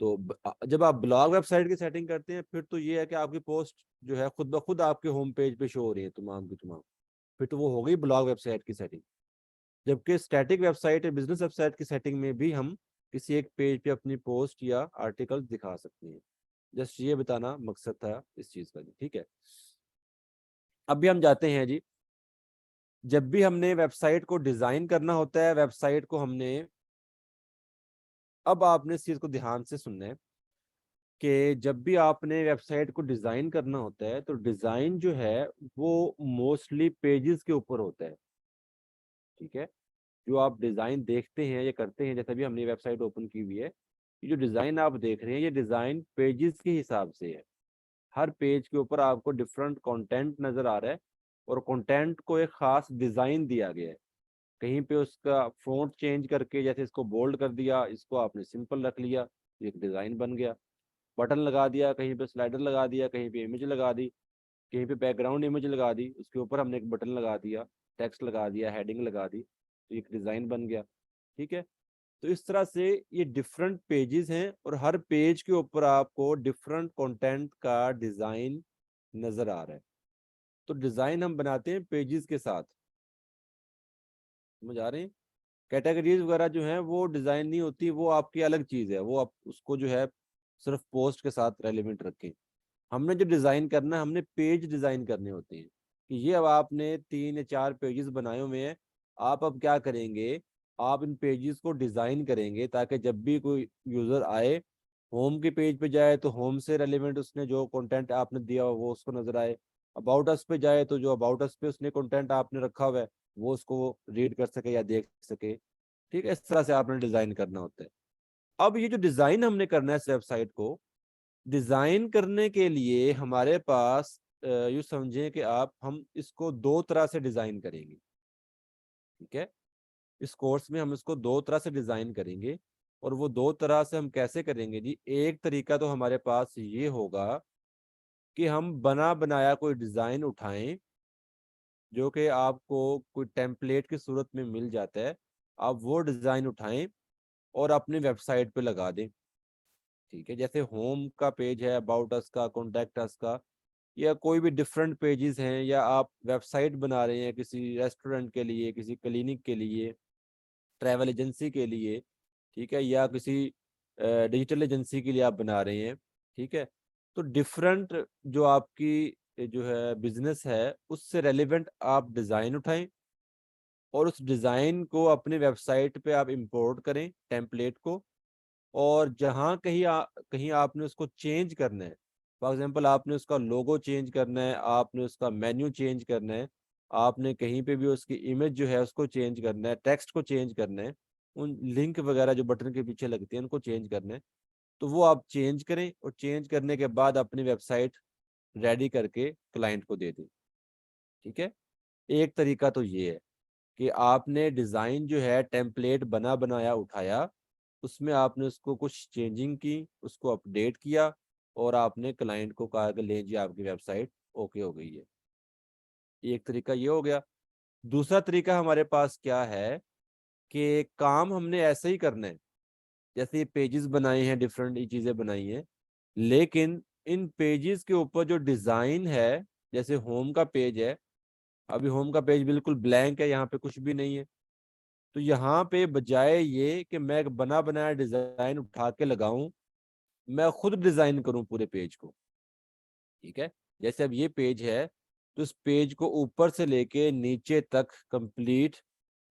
तो जब आप ब्लॉग वेबसाइट की सेटिंग करते हैं फिर तो ये है कि आपकी पोस्ट जो है खुद ब खुद आपके होम पेज पे शो हो रही है तमाम की तमाम, फिर तो वो हो गई ब्लॉग वेबसाइट की सेटिंग। जबकि स्टैटिक वेबसाइट या बिजनेस वेबसाइट की सेटिंग में भी हम किसी एक पेज पे अपनी पोस्ट या आर्टिकल दिखा सकते हैं। जस्ट ये बताना मकसद था इस चीज का जी। ठीक है, अभी हम जाते हैं जी, जब भी हमने वेबसाइट को डिजाइन करना होता है, वेबसाइट को हमने, अब आपने इस चीज को ध्यान से सुनना है कि जब भी आपने वेबसाइट को डिजाइन करना होता है तो डिजाइन जो है वो मोस्टली पेजेस के ऊपर होता है। ठीक है, जो आप डिजाइन देखते हैं या करते हैं, जैसे भी हमने वेबसाइट ओपन की हुई है, ये जो डिजाइन आप देख रहे हैं ये डिजाइन पेजेस के हिसाब से है। हर पेज के ऊपर आपको डिफरेंट कंटेंट नजर आ रहा है और कंटेंट को एक खास डिजाइन दिया गया है। कहीं पे उसका फॉन्ट चेंज करके, जैसे इसको बोल्ड कर दिया, इसको आपने सिंपल रख लिया, एक डिजाइन बन गया। बटन लगा दिया, कहीं पे स्लाइडर लगा दिया, कहीं पे इमेज लगा दी, कहीं पे बैकग्राउंड इमेज लगा दी, उसके ऊपर हमने एक बटन लगा दिया, टेक्स्ट लगा दिया, हेडिंग लगा दी, तो एक डिजाइन बन गया। ठीक है, तो इस तरह से ये डिफरेंट पेजेस हैं और हर पेज के ऊपर आपको डिफरेंट कंटेंट का डिजाइन नजर आ रहा है। तो डिजाइन हम बनाते हैं पेजेस के साथ, समझ आ रहे हैं? कैटेगरीज वगैरह जो है वो डिजाइन नहीं होती, वो आपकी अलग चीज है, वो आप उसको जो है सिर्फ पोस्ट के साथ रेलिवेंट रखें। हमने जो डिजाइन करना है, हमने पेज डिजाइन करने होते हैं कि ये अब आपने 3 या 4 पेजेस बनाए हुए हैं, आप अब क्या करेंगे, आप इन पेजेस को डिजाइन करेंगे ताकि जब भी कोई यूजर आए, होम के पेज पे जाए तो होम से रेलिवेंट उसने जो कंटेंट आपने दिया हो वो उसको नजर आए, अबाउट अस पे जाए तो जो अबाउट अस पे उसने कंटेंट आपने रखा हुआ है वो उसको रीड कर सके या देख सके। ठीक है, इस तरह से आपने डिजाइन करना होता है। अब ये जो डिजाइन हमने करना है इस वेबसाइट को, डिजाइन करने के लिए हमारे पास यूँ समझें कि आप, हम इसको 2 तरह से डिजाइन करेंगे। ठीक है, इस कोर्स में हम इसको 2 तरह से डिजाइन करेंगे। और वो 2 तरह से हम कैसे करेंगे जी, एक तरीका तो हमारे पास ये होगा कि हम बना बनाया कोई डिजाइन उठाएं जो कि आपको कोई टेम्पलेट की सूरत में मिल जाता है, आप वो डिजाइन उठाएं और अपनी वेबसाइट पे लगा दें। ठीक है, जैसे होम का पेज है, अबाउट अस का, कॉन्टैक्ट अस का, या कोई भी डिफरेंट पेजेस हैं, या आप वेबसाइट बना रहे हैं किसी रेस्टोरेंट के लिए, किसी क्लिनिक के लिए, ट्रैवल एजेंसी के लिए, ठीक है, या किसी डिजिटल एजेंसी के लिए आप बना रहे हैं। ठीक है, तो डिफरेंट जो आपकी जो है बिजनेस है उससे रेलिवेंट आप डिज़ाइन उठाएं और उस डिज़ाइन को अपने वेबसाइट पे आप इंपोर्ट करें टेम्पलेट को। और जहाँ कहीं आपने उसको चेंज करना है, फॉर एग्जांपल आपने उसका लोगो चेंज करना है, आपने उसका मेन्यू चेंज करना है, आपने कहीं पे भी उसकी इमेज जो है उसको चेंज करना है, टेक्स्ट को चेंज करना है, उन लिंक वगैरह जो बटन के पीछे लगती हैं उनको चेंज करना है, तो वो आप चेंज करें और चेंज करने के बाद अपनी वेबसाइट रेडी करके क्लाइंट को दे दें। ठीक है, एक तरीका तो ये है कि आपने डिज़ाइन जो है टेम्पलेट बना बनाया उठाया, उसमें आपने उसको कुछ चेंजिंग की, उसको अपडेट किया और आपने क्लाइंट को कहा कि ले जी आपकी वेबसाइट ओके हो गई है। एक तरीका ये हो गया। दूसरा तरीका हमारे पास क्या है कि काम हमने ऐसे ही करना है, जैसे ये पेजेस बनाए हैं, डिफरेंट ये चीज़ें बनाई हैं, लेकिन इन पेजेस के ऊपर जो डिज़ाइन है, जैसे होम का पेज है, अभी होम का पेज बिल्कुल ब्लैंक है, यहाँ पे कुछ भी नहीं है, तो यहाँ पे बजाय ये कि मैं एक बना बनाया डिजाइन उठा के लगाऊं, मैं खुद डिजाइन करूं पूरे पेज को। ठीक है, जैसे अब ये पेज है तो इस पेज को ऊपर से लेके नीचे तक कंप्लीट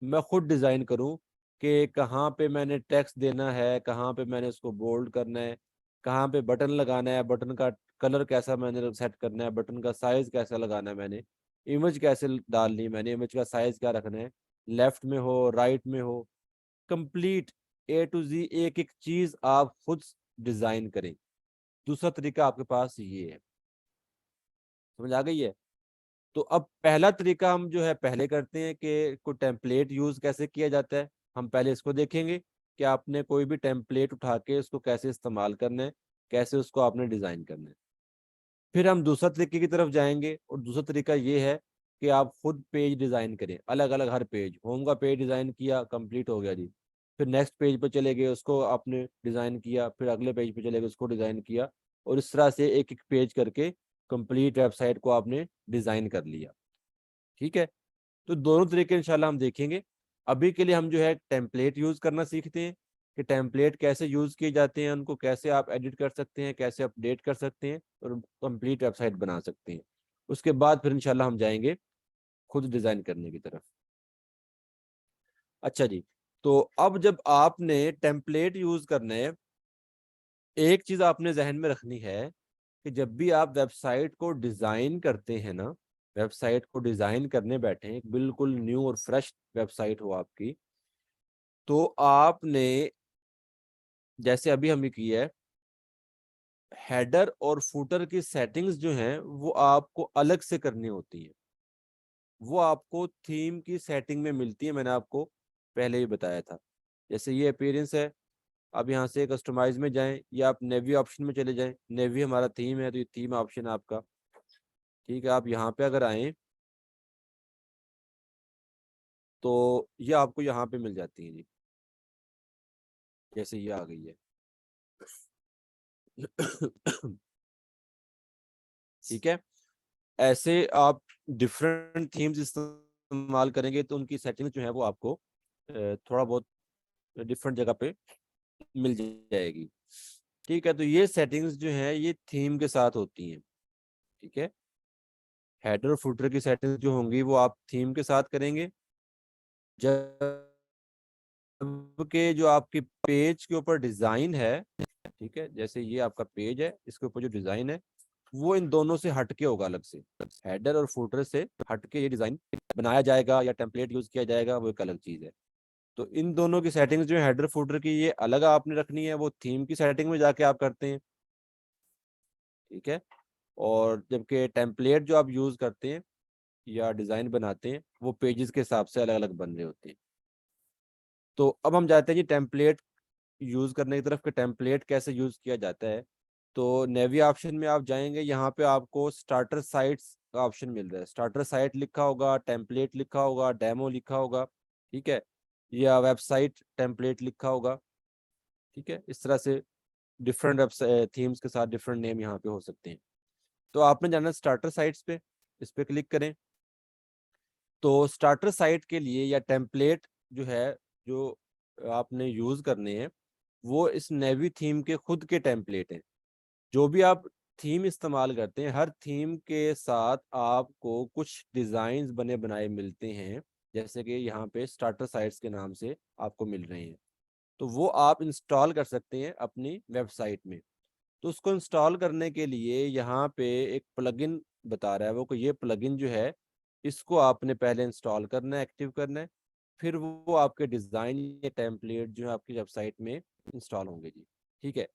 मैं खुद डिजाइन करूं कि कहाँ पे मैंने टेक्स्ट देना है, कहाँ पे मैंने उसको बोल्ड करना है, कहाँ पे बटन लगाना है, बटन का कलर कैसा मैंने सेट करना है, बटन का साइज कैसा लगाना है, मैंने इमेज कैसे डालनी है, मैंने इमेज का साइज क्या रखना है, लेफ्ट में हो राइट में हो, कंप्लीट A to Z एक एक चीज आप खुद डिजाइन करें। दूसरा तरीका आपके पास ये है, समझ आ गई है? तो अब पहला तरीका हम जो है पहले करते हैं कि कोई टेम्पलेट यूज कैसे किया जाता है, हम पहले इसको देखेंगे कि आपने कोई भी टेम्पलेट उठा के उसको कैसे इस्तेमाल करना है, कैसे उसको आपने डिजाइन करना है। फिर हम दूसरा तरीके की तरफ जाएंगे, और दूसरा तरीका ये है कि आप खुद पेज डिजाइन करें, अलग अलग हर पेज, होम का पेज डिजाइन किया, कंप्लीट हो गया जी। फिर नेक्स्ट पेज पे चले गए, उसको आपने डिजाइन किया, फिर अगले पेज पे चले गए, उसको डिजाइन किया, और इस तरह से एक एक पेज करके कंप्लीट वेबसाइट को आपने डिजाइन कर लिया। ठीक है, तो दोनों तरीके इंशाल्लाह हम देखेंगे। अभी के लिए हम जो है टेम्पलेट यूज करना सीखते हैं कि टेम्पलेट कैसे यूज किए जाते हैं, उनको कैसे आप एडिट कर सकते हैं, कैसे अपडेट कर सकते हैं और कंप्लीट वेबसाइट बना सकते हैं। उसके बाद फिर इंशाल्लाह हम जाएंगे खुद डिजाइन करने की तरफ। अच्छा जी, तो अब जब आपने टेम्पलेट यूज करना है, एक चीज आपने जहन में रखनी है कि जब भी आप वेबसाइट को डिजाइन करते हैं ना, वेबसाइट को डिजाइन करने बैठे, बिल्कुल न्यू और फ्रेश वेबसाइट हो आपकी, तो आपने, जैसे अभी हमने की है, हेडर और फुटर की सेटिंग्स जो हैं वो आपको अलग से करनी होती है। वो आपको थीम की सेटिंग में मिलती है, मैंने आपको पहले ही बताया था। जैसे ये अपीयरेंस है, आप यहाँ से कस्टमाइज में जाएं या आप नेवी ऑप्शन में चले जाएं। नेवी हमारा थीम है, तो ये थीम ऑप्शन है आपका। ठीक है, आप यहाँ पे अगर आए तो ये आपको यहाँ पे मिल जाती है जी, जैसे ये आ गई है। ठीक है, ऐसे आप डिफरेंट थीम्स इस्तेमाल करेंगे तो उनकी सेटिंग जो है वो आपको थोड़ा बहुत डिफरेंट जगह पे मिल जाएगी। ठीक है, तो ये सेटिंग्स जो है ये थीम के साथ होती हैं। ठीक है, हेडर और फुटर की सेटिंग्स जो होंगी वो आप थीम के साथ करेंगे। जब के जो आपके पेज के ऊपर डिजाइन है, ठीक है, जैसे ये आपका पेज है, इसके ऊपर जो डिजाइन है वो इन दोनों से हटके होगा, अलग से। हेडर और फुटर से हटके ये डिजाइन बनाया जाएगा या टेम्पलेट यूज किया जाएगा, वो एक अलग चीज है। तो इन दोनों की सेटिंग्स जो है हेडर फुटर की, ये अलग आपने रखनी है, वो थीम की सेटिंग में जाके आप करते हैं। ठीक है, और जबकि टेम्पलेट जो आप यूज करते हैं या डिजाइन बनाते हैं वो पेजेस के हिसाब से अलग अलग बन रहे होते हैं। तो अब हम जाते हैं जी टेम्पलेट यूज करने की तरफ, कि टेम्पलेट कैसे यूज किया जाता है। तो नेवी ऑप्शन में आप जाएंगे, यहाँ पे आपको स्टार्टर साइट्स का ऑप्शन मिल रहा है। स्टार्टर साइट लिखा होगा, टेम्पलेट लिखा होगा, डेमो लिखा होगा। ठीक है, या वेबसाइट टेम्पलेट लिखा होगा। ठीक है, इस तरह से डिफरेंट थीम्स के साथ डिफरेंट नेम यहाँ पे हो सकते हैं। तो आपने जाना स्टार्टर साइट्स पे, इस पे क्लिक करें। तो स्टार्टर साइट के लिए या टेम्पलेट जो है, जो आपने यूज करने हैं, वो इस नेवी थीम के खुद के टेम्पलेट हैं। जो भी आप थीम इस्तेमाल करते हैं, हर थीम के साथ आपको कुछ डिजाइन बने बनाए मिलते हैं, जैसे कि यहाँ पे स्टार्टर साइट्स के नाम से आपको मिल रहे हैं। तो वो आप इंस्टॉल कर सकते हैं अपनी वेबसाइट में। तो उसको इंस्टॉल करने के लिए यहाँ पे एक प्लगइन बता रहा है वो, कि ये प्लगइन जो है इसको आपने पहले इंस्टॉल करना है, एक्टिव करना है। फिर वो आपके डिज़ाइन या टेम्पलेट जो है आपकी वेबसाइट में इंस्टॉल होंगे जी। ठीक है,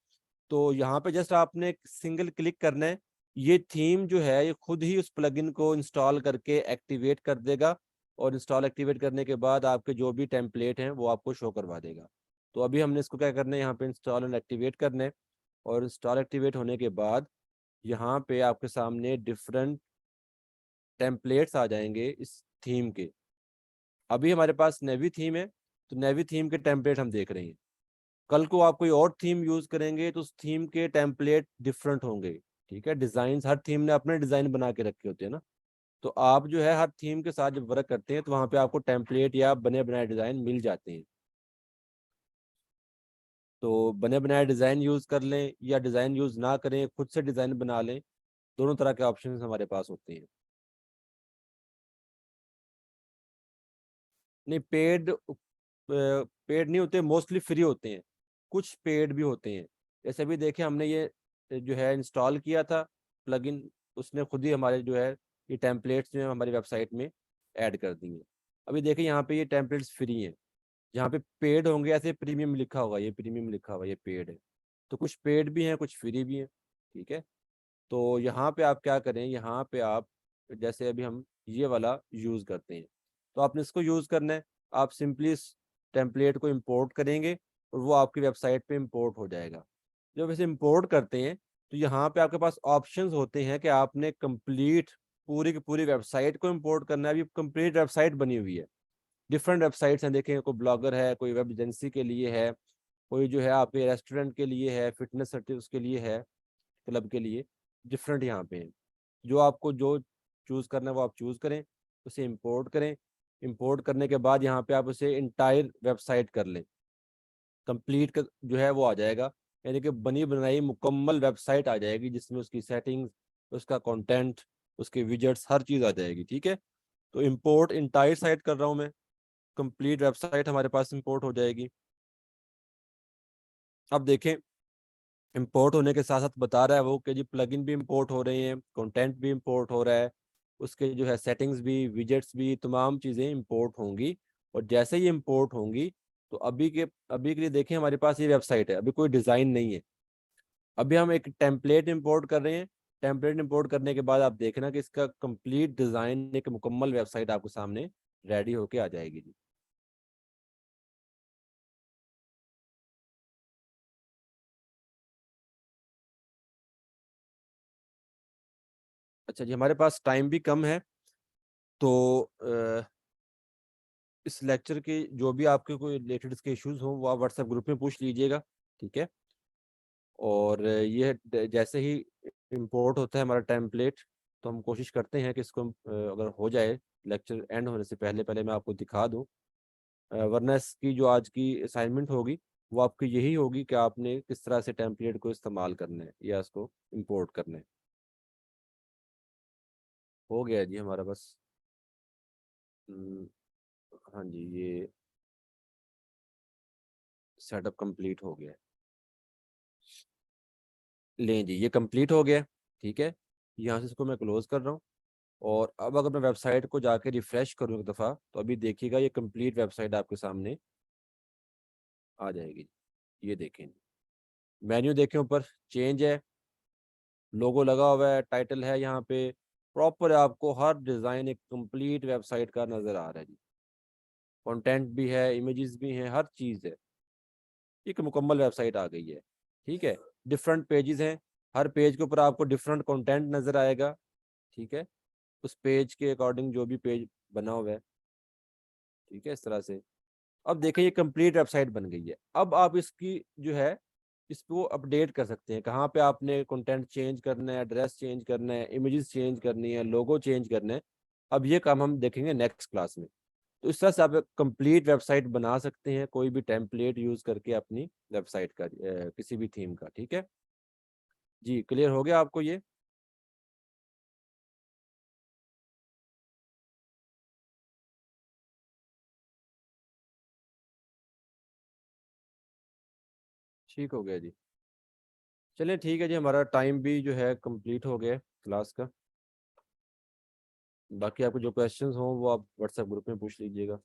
तो यहाँ पे जस्ट आपने एक सिंगल क्लिक करना है, ये थीम जो है ये खुद ही उस प्लगइन को इंस्टॉल करके एक्टिवेट कर देगा, और इंस्टॉल एक्टिवेट करने के बाद आपके जो भी टेम्पलेट हैं वो आपको शो करवा देगा। तो अभी हमने इसको क्या करना है, यहाँ पे इंस्टॉल एंड एक्टिवेट करना है। और इंस्टॉल एक्टिवेट होने के बाद यहाँ पे आपके सामने डिफरेंट टेम्पलेट्स आ जाएंगे इस थीम के। अभी हमारे पास नेवी थीम है, तो नेवी थीम के टेम्पलेट हम देख रहे हैं। कल को आप कोई और थीम यूज करेंगे तो उस थीम के टेम्पलेट डिफरेंट होंगे। ठीक है, डिजाइन, हर थीम ने अपने डिजाइन बना के रखे होते हैं ना। तो आप जो है हर थीम के साथ जब वर्क करते हैं तो वहां पे आपको टेम्पलेट या बने बनाए डिजाइन मिल जाते हैं। तो बने बनाए डिजाइन यूज कर लें या डिजाइन यूज ना करें, खुद से डिजाइन बना लें, दोनों तरह के ऑप्शन हमारे पास होते हैं। नहीं, पेड नहीं होते, मोस्टली फ्री होते हैं। कुछ पेड भी होते हैं। जैसे अभी देखिए हमने ये जो है इंस्टॉल किया था प्लगइन, उसने खुद ही हमारे जो है ये टेम्पलेट्स जो है हमारी वेबसाइट में ऐड कर दिए। अभी देखिए यहाँ पे ये टेम्पलेट्स फ्री हैं। जहाँ पे पेड होंगे ऐसे प्रीमियम लिखा होगा, ये प्रीमियम लिखा हुआ, ये पेड है। तो कुछ पेड भी हैं, कुछ फ्री भी हैं। ठीक है, तो यहाँ पे आप क्या करें, यहाँ पे आप जैसे अभी हम ये वाला यूज़ करते हैं, तो आपने इसको यूज़ करना है। आप सिंपली इस टेम्पलेट को इंपोर्ट करेंगे और वो आपकी वेबसाइट पे इंपोर्ट हो जाएगा। जब इसे इंपोर्ट करते हैं तो यहाँ पे आपके पास ऑप्शंस होते हैं कि आपने कंप्लीट पूरी की पूरी वेबसाइट को इंपोर्ट करना है। अभी कंप्लीट वेबसाइट बनी हुई है, डिफरेंट वेबसाइट्स हैं, देखें कोई ब्लॉगर है, कोई वेब एजेंसी के लिए है, कोई जो है आपके रेस्टोरेंट के लिए है, फिटनेस सर्टिफ उसके लिए है, क्लब के लिए, डिफरेंट यहाँ पे हैं। जो आपको जो चूज़ करना है वो आप चूज़ करें, उसे इंपोर्ट करें। इंपोर्ट करने के बाद यहाँ पे आप उसे इंटायर वेबसाइट कर लें, कंप्लीट का जो है वो आ जाएगा, यानी कि बनी बनाई मुकम्मल वेबसाइट आ जाएगी, जिसमें उसकी सेटिंग्स, उसका कंटेंट, उसके विजेट्स, हर चीज़ आ जाएगी। ठीक है, तो इंपोर्ट इंटायर साइट कर रहा हूँ मैं, कंप्लीट वेबसाइट हमारे पास इंपोर्ट हो जाएगी। अब देखें, इंपोर्ट होने के साथ साथ बता रहा है वो कि जी प्लगइन भी इंपोर्ट हो रहे हैं, कंटेंट भी इंपोर्ट हो रहा है, उसके जो है सेटिंग्स भी, विजेट्स भी, तमाम चीज़ें इंपोर्ट होंगी। और जैसे ही इंपोर्ट होंगी तो अभी के लिए देखें हमारे पास ये वेबसाइट है, अभी कोई डिज़ाइन नहीं है। अभी हम एक टेम्पलेट इंपोर्ट कर रहे हैं। टेम्पलेट इंपोर्ट करने के बाद आप देखना कि इसका कंप्लीट डिज़ाइन, एक मुकम्मल वेबसाइट आपके सामने रेडी होके आ जाएगी जी। अच्छा जी, हमारे पास टाइम भी कम है, तो इस लेक्चर के जो भी आपके कोई रिलेटेड इसके इश्यूज हों वो आप व्हाट्सएप ग्रुप में पूछ लीजिएगा। ठीक है, और ये जैसे ही इंपोर्ट होता है हमारा टेम्पलेट, तो हम कोशिश करते हैं कि इसको अगर हो जाए लेक्चर एंड होने से पहले पहले मैं आपको दिखा दूं। वरना इसकी जो आज की असाइनमेंट होगी वो आपकी यही होगी कि आपने किस तरह से टेम्पलेट को इस्तेमाल करना है या इसको इंपोर्ट करना है। हो गया जी हमारा बस। हम्म, हाँ जी, ये सेटअप कंप्लीट हो गया है। लें जी, ये कंप्लीट हो गया है। ठीक है, यहाँ से इसको मैं क्लोज कर रहा हूँ। और अब अगर मैं वेबसाइट को जाके रिफ्रेश करूँ एक दफ़ा, तो अभी देखिएगा ये कंप्लीट वेबसाइट आपके सामने आ जाएगी। ये देखें, मेन्यू देखें, ऊपर चेंज है, लोगो लगा हुआ है, टाइटल है यहाँ पे, प्रॉपर आपको हर डिज़ाइन एक कंप्लीट वेबसाइट का नज़र आ रहा है जी। कंटेंट भी है, इमेजेस भी हैं, हर चीज़ है, एक मुकम्मल वेबसाइट आ गई है। ठीक है, डिफरेंट पेजेस हैं, हर पेज के ऊपर आपको डिफरेंट कंटेंट नज़र आएगा। ठीक है, उस पेज के अकॉर्डिंग जो भी पेज बना हुआ है। ठीक है, इस तरह से अब देखें ये कंप्लीट वेबसाइट बन गई है। अब आप इसकी जो है इसको अपडेट कर सकते हैं, कहाँ पे आपने कंटेंट चेंज करना है, एड्रेस चेंज करना है, इमेजेस चेंज करनी है, लोगो चेंज करना है। अब ये काम हम देखेंगे नेक्स्ट क्लास में। तो इस तरह से आप कंप्लीट वेबसाइट बना सकते हैं कोई भी टेम्पलेट यूज करके अपनी वेबसाइट का, किसी भी थीम का। ठीक है जी, क्लियर हो गया आपको ये? ठीक हो गया जी। चलिए ठीक है जी, हमारा टाइम भी जो है कंप्लीट हो गया क्लास का। बाकी आपको जो क्वेश्चंस हों वो आप व्हाट्सएप ग्रुप में पूछ लीजिएगा।